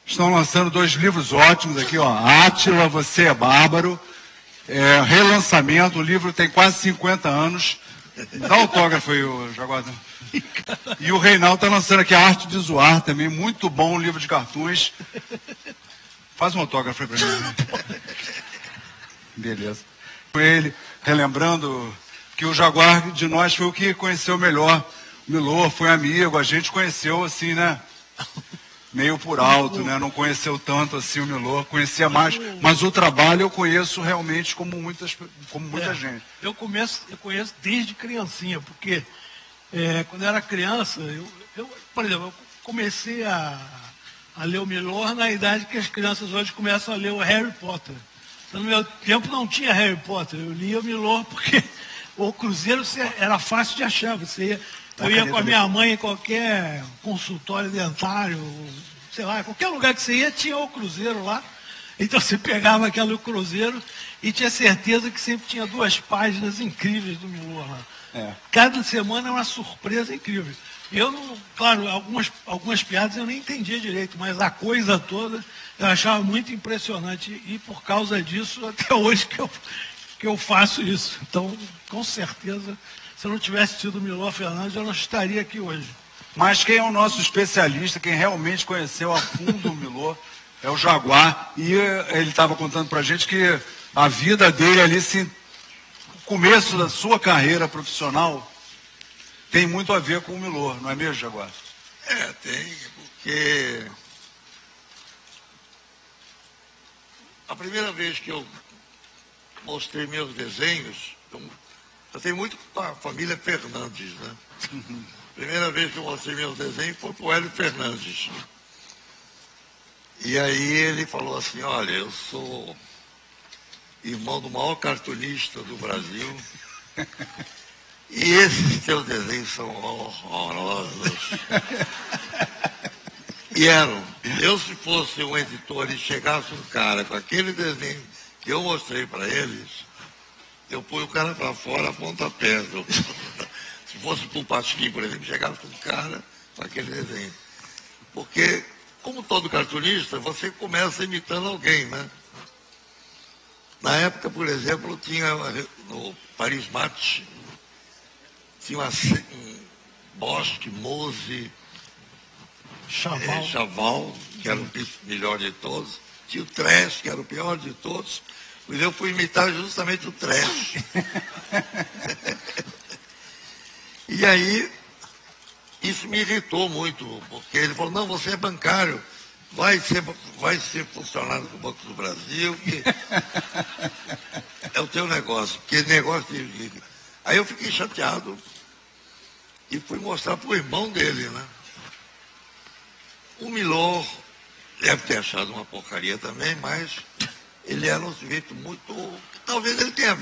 Estão lançando 2 livros ótimos aqui, ó. Átila, Você é Bárbaro. Relançamento, o livro tem quase 50 anos. Dá autógrafo aí, Jaguar. E o Reinaldo está lançando aqui A Arte de Zoar também, muito bom, um livro de cartoons. Faz um autógrafo aí para mim. Beleza. Com ele, relembrando que o Jaguar de nós foi o que conheceu melhor. O Milor foi amigo, a gente conheceu assim, né? Meio por alto, né? Não conheceu tanto assim o Milor, conhecia mais, mas o trabalho eu conheço realmente como muita gente. Eu conheço desde criancinha, porque quando eu era criança, por exemplo, eu comecei a ler o Milor na idade que as crianças hoje começam a ler o Harry Potter. Então, no meu tempo não tinha Harry Potter, eu lia o Milor porque o Cruzeiro era fácil de achar. Eu ia com a minha mãe em qualquer consultório dentário, sei lá, qualquer lugar que você ia, tinha o Cruzeiro lá. Então você pegava aquele Cruzeiro e tinha certeza que sempre tinha 2 páginas incríveis do Milor lá. Cada semana é uma surpresa incrível. Eu não, claro, algumas piadas eu nem entendia direito, mas a coisa toda eu achava muito impressionante. E por causa disso, até hoje que eu faço isso. Então, com certeza, se eu não tivesse tido o Milor Fernandes, eu não estaria aqui hoje. Mas quem é o nosso especialista, quem realmente conheceu a fundo o Milor, é o Jaguar. E ele estava contando para a gente que a vida dele ali, o começo da sua carreira profissional, tem muito a ver com o Milor, não é mesmo, Jaguar? Tem, porque a primeira vez que eu mostrei meus desenhos, eu tenho muito com a família Fernandes, né? Primeira vez que eu mostrei meus desenhos foi para o Hélio Fernandes. E aí ele falou assim, olha, eu sou irmão do maior cartunista do Brasil e esses teus desenhos são horrorosos. E eram. Eu, se fosse um editor e chegasse um cara com aquele desenho que eu mostrei para eles, eu pus o cara para fora a pontapé. Se fosse para o Pasquim, por exemplo, chegasse um cara com aquele desenho. Porque, como todo cartunista, você começa imitando alguém, né? Na época, por exemplo, tinha no Paris Match, tinha um Bosque, Mose, Chaval, que era o melhor de todos. Tinha o Trash, que era o pior de todos. Mas eu fui imitar justamente o Trash. E aí, isso me irritou muito, porque ele falou, não, você é bancário, vai ser funcionário do Banco do Brasil, que é o teu negócio, porque negócio de... Aí eu fiquei chateado e fui mostrar para o irmão dele, né? O Milor deve ter achado uma porcaria também, mas ele era um sujeito muito... Talvez ele tenha,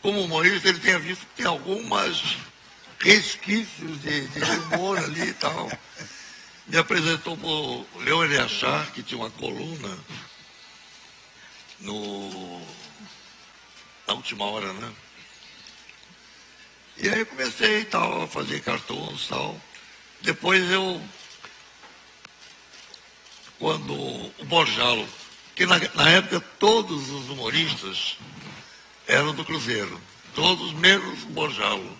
como humorista, ele tenha visto que tem algumas resquícios de humor ali e tal. Me apresentou para o Leon Eliachar, que tinha uma coluna na última hora, né? E aí eu comecei tal, a fazer cartões e tal. Depois quando o Borjalo, que na época todos os humoristas eram do Cruzeiro, todos menos o Borjalo.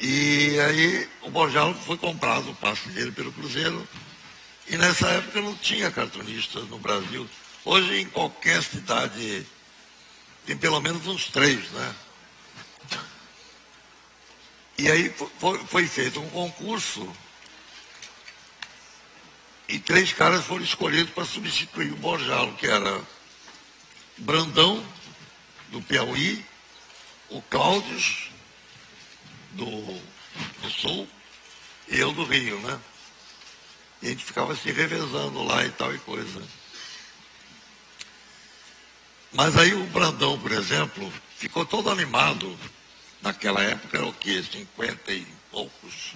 E aí o Borjalo foi comprado o passe dele pelo Cruzeiro, e nessa época não tinha cartunista no Brasil. Hoje em qualquer cidade tem pelo menos uns 3, né? E aí foi feito um concurso e 3 caras foram escolhidos para substituir o Borjalo, que era Brandão, do Piauí, o Cláudio, do Sul, e eu do Rio, né? E a gente ficava se revezando lá e tal e coisa. Mas aí o Brandão, por exemplo, ficou todo animado. Naquela época era o quê? 50 e poucos.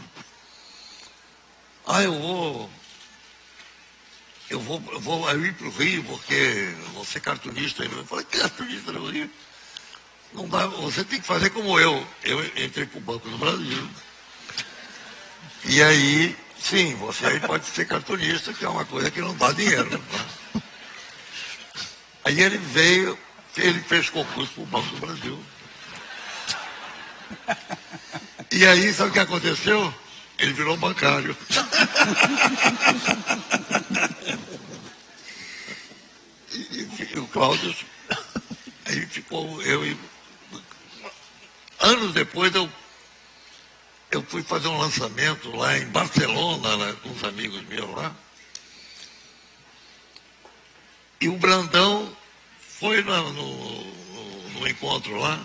Eu vou ir para o Rio porque vou ser cartunista. Eu falei, que cartunista no Rio? Não dá, você tem que fazer como eu. Eu entrei para o Banco do Brasil. E aí Sim, você aí pode ser cartunista, que é uma coisa que não dá dinheiro. Né? Aí ele veio, ele fez concurso para o Banco do Brasil. E aí, sabe o que aconteceu? Ele virou bancário. E o Cláudio, aí ficou, anos depois eu fui fazer um lançamento lá em Barcelona, né, com uns amigos meus lá. E o Brandão foi no encontro lá,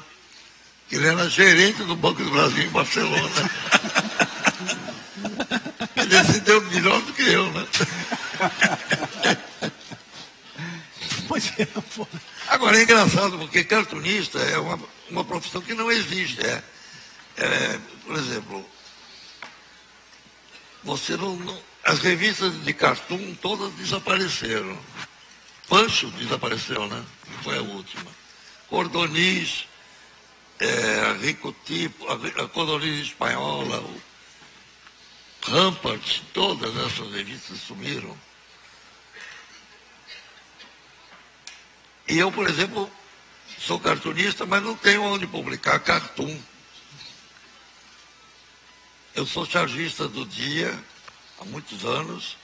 que ele era gerente do Banco do Brasil em Barcelona. Ele se deu melhor do que eu, né? Pois é, pô. Agora é engraçado, porque cartunista é uma profissão que não existe. Por exemplo, as revistas de cartoon todas desapareceram. Pancho desapareceu, né? Foi a última. Cordoniz, Rico Tipo, a Cordoniz Espanhola, o Rampart, todas essas revistas sumiram. E eu, por exemplo, sou cartunista, mas não tenho onde publicar cartoon. Eu sou chargista do Dia há muitos anos.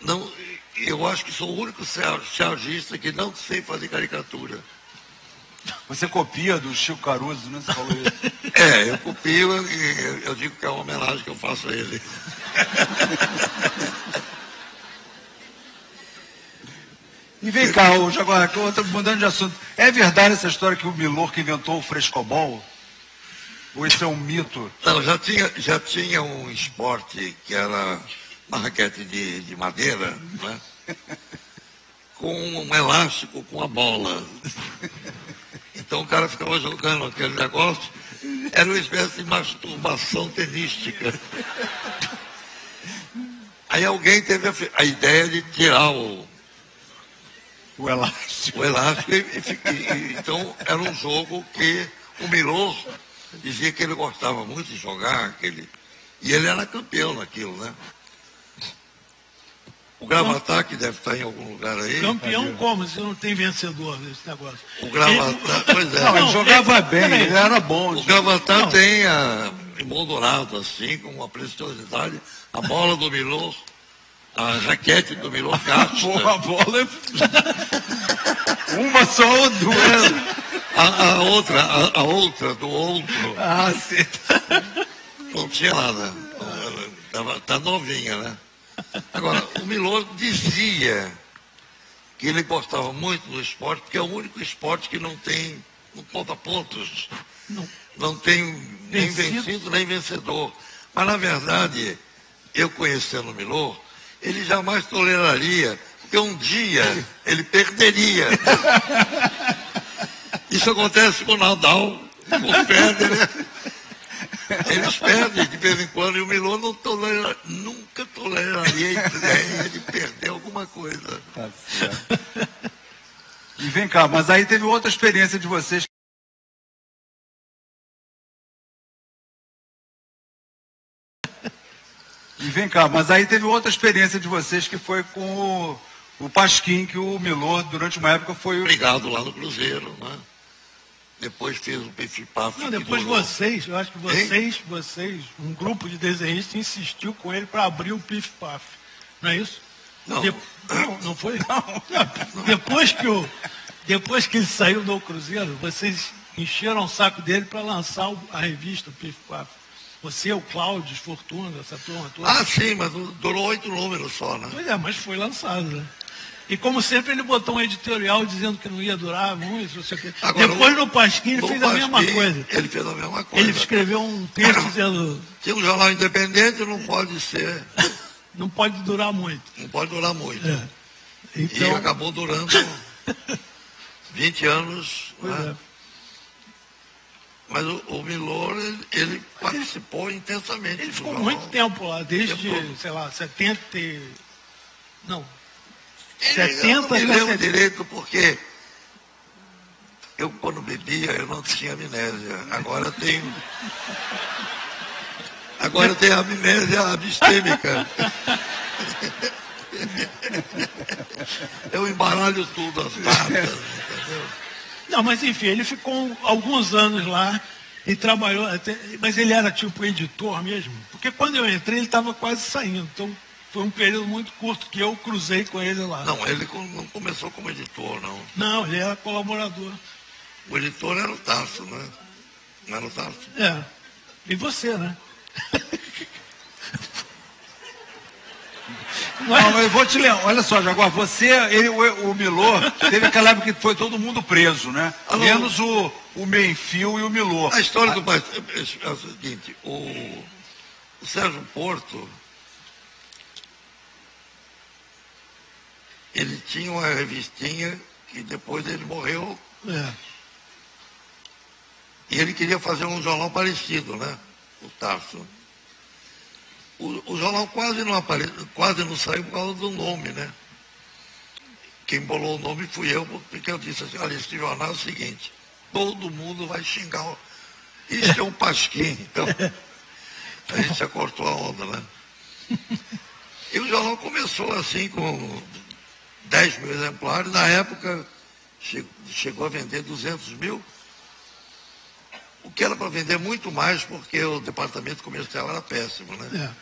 Não, eu acho que sou o único chargista que não sei fazer caricatura. Você copia do Chico Caruso, né? Você falou isso. Eu copio e eu digo que é uma homenagem que eu faço a ele. E vem cá, agora, mudando de assunto, é verdade essa história que o Milor que inventou o frescobol? Ou isso é um mito? Não, já tinha um esporte que era uma raquete de madeira, né? Com um elástico com a bola. Então o cara ficava jogando aquele negócio, era uma espécie de masturbação tenística. Aí alguém teve a ideia de tirar o elástico. O elástico, então era um jogo que o Milor dizia que ele gostava muito de jogar, e ele era campeão naquilo, né? O Gravatá, que deve estar em algum lugar aí. Campeão como? Você não tem vencedor nesse negócio. O Gravatá, pois é. Não, ele jogava bem, ele era bom. O Gravatá tem emoldurado assim, com uma preciosidade, a bola do Milor, a raquete do Milor gasta. A bola é... Uma só ou duas? A outra do outro. Ah, sim. Não tinha nada. Tá novinha, né? Agora, o Milor dizia que ele gostava muito do esporte, porque é o único esporte que não conta pontos. Não tem nem vencido nem vencedor. Mas, na verdade, eu conhecendo o Milor, ele jamais toleraria, porque um dia ele perderia. Isso acontece com o Nadal, com o Federer. Eles perdem de vez em quando, e o Milor nunca toleraria a ideia de perder alguma coisa. Tá certo. E vem cá, mas aí teve outra experiência de vocês. E vem cá, mas aí teve outra experiência de vocês que foi com o Pasquim, que o Milor, durante uma época, foi... Obrigado lá no Cruzeiro, né? Depois fez o Pif-Paf. Não, depois vocês, eu acho que vocês, um grupo de desenhistas insistiu com ele para abrir o Pif-Paf. Não é isso? Não. Não foi? Não. Depois que ele saiu do Cruzeiro, vocês encheram o saco dele para lançar a revista Pif-Paf. Você, o Cláudio, Fortuna, essa turma toda. Ah, sim, mas durou 8 números só, né? Pois é, mas foi lançado, né? E como sempre ele botou um editorial dizendo que não ia durar muito, não sei o quê. Agora, depois no Pasquim ele fez a mesma coisa. Ele fez a mesma coisa. Ele escreveu um texto dizendo... Se um jornal independente não pode ser... Não pode durar muito. Não pode durar muito. É. Então... E acabou durando 20 anos. Né? É. Mas o Milor, ele participou intensamente. Ele ficou muito tempo lá, desde, sei lá, 70... Não... 70 eu me lembro direito porque eu, quando bebia, eu não tinha amnésia. Agora eu tenho Agora eu tenho amnésia abstêmica. Eu embaralho tudo, as datas, entendeu? Não, mas enfim, ele ficou alguns anos lá e trabalhou, mas ele era tipo editor mesmo, porque quando eu entrei ele estava quase saindo, então foi um período muito curto que eu cruzei com ele lá. Não, ele não começou como editor, não. Não, ele era colaborador. O editor era o Tarso, né? Não era o Tarso? É, e você, né? Não, mas eu vou te lembrar, olha só, Jaguar, o Milor, teve aquela época que foi todo mundo preso, né? Alô? Menos o Menfio e o Milor. A história do Bastinho é o seguinte, o Sérgio Porto, ele tinha uma revistinha que depois ele morreu e ele queria fazer um jornal parecido, né? O Tarso. O jornal quase não saiu por causa do nome, né? Quem bolou o nome fui eu, porque eu disse assim, olha, esse jornal é o seguinte, todo mundo vai xingar. Isso é um pasquim, então a gente já cortou a onda, né? E o jornal começou assim com 10 mil exemplares, na época chegou a vender 200 mil, o que era para vender muito mais, porque o departamento comercial era péssimo, né?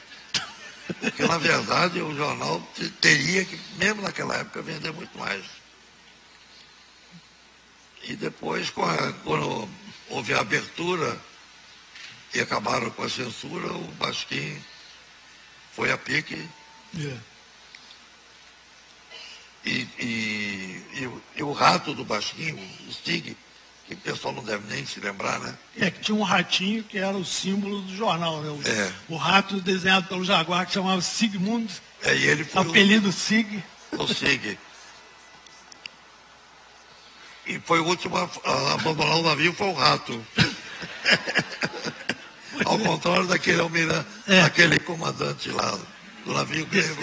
Porque, na verdade, o jornal teria que, mesmo naquela época, vender muito mais. E depois, quando houve a abertura e acabaram com a censura, o Basquim foi a pique. E o rato do Basquim, o Stig, que o pessoal não deve nem se lembrar, né? Que tinha um ratinho que era o símbolo do jornal, né? O rato desenhado pelo Jaguar, que chamava Sigmund, E ele foi apelido Sig. o Sig. E foi o último a abandonar o navio, foi o rato. Ao contrário daquele almirante, daquele comandante lá do navio grego.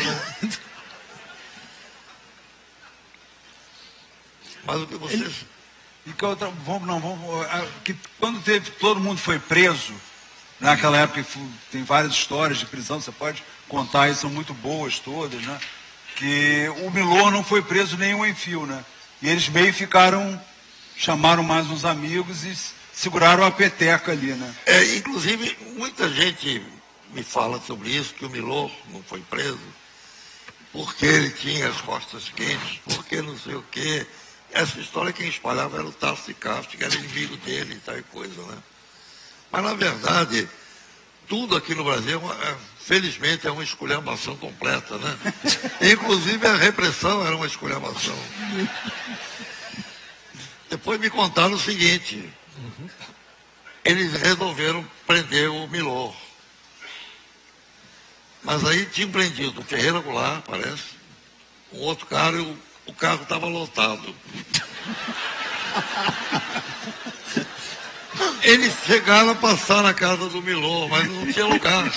Mas o que vocês... Que quando todo mundo foi preso, naquela época tem várias histórias de prisão, você pode contar, e são muito boas todas, né? Que o Milor não foi preso nem o Menfio, né? E eles meio chamaram mais uns amigos e seguraram a peteca ali, né? Inclusive, muita gente me fala sobre isso, que o Milor não foi preso, porque ele tinha as costas quentes, porque não sei o quê. Essa história quem espalhava era o Tarso de Castro, que era inimigo dele e tal coisa, né? Mas, na verdade, tudo aqui no Brasil, felizmente, é uma esculhambação completa, né? Inclusive, a repressão era uma esculhambação. Depois me contaram o seguinte, eles resolveram prender o Milor. Mas aí tinham prendido o Ferreira Goulart, parece, um outro cara, e o carro estava lotado. Eles chegaram a passar na casa do Milor, mas não tinha lugar.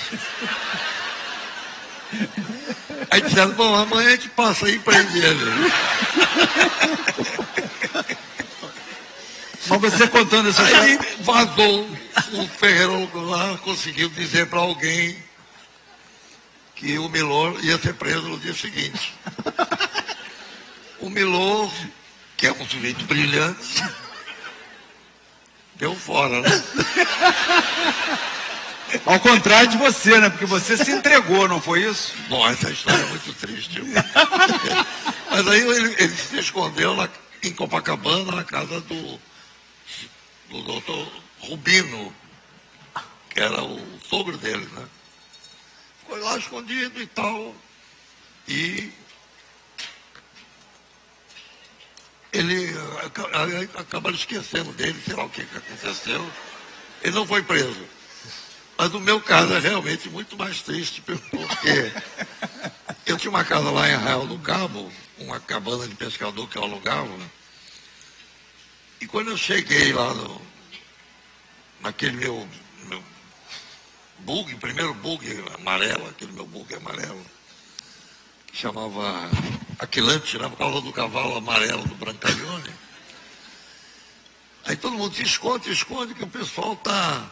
Aí disseram, bom, amanhã a gente passa aí e prende ele. Mas você contando essa Aí história... vazou, o Ferreira Goulart conseguiu dizer para alguém que o Milor ia ser preso no dia seguinte. O Milor, que é um sujeito brilhante, deu fora, né? Ao contrário de você, né? Porque você se entregou, não foi isso? Bom, essa história é muito triste. Mas aí ele se escondeu em Copacabana, na casa do doutor Rubino, que era o sogro dele, né? Foi lá escondido e tal. E ele acabaram esquecendo dele, sei lá o que aconteceu. Ele não foi preso. Mas o meu caso é realmente muito mais triste, porque eu tinha uma casa lá em Arraial do Cabo, uma cabana de pescador que eu alugava, e quando eu cheguei lá naquele meu bug, primeiro bug amarelo, aquele meu bug amarelo, que chamava Aquilante, né, por causa do cavalo amarelo do Brancaleone. Aí todo mundo se esconde, que o pessoal tá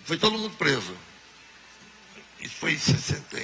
foi todo mundo preso. Isso foi em 60,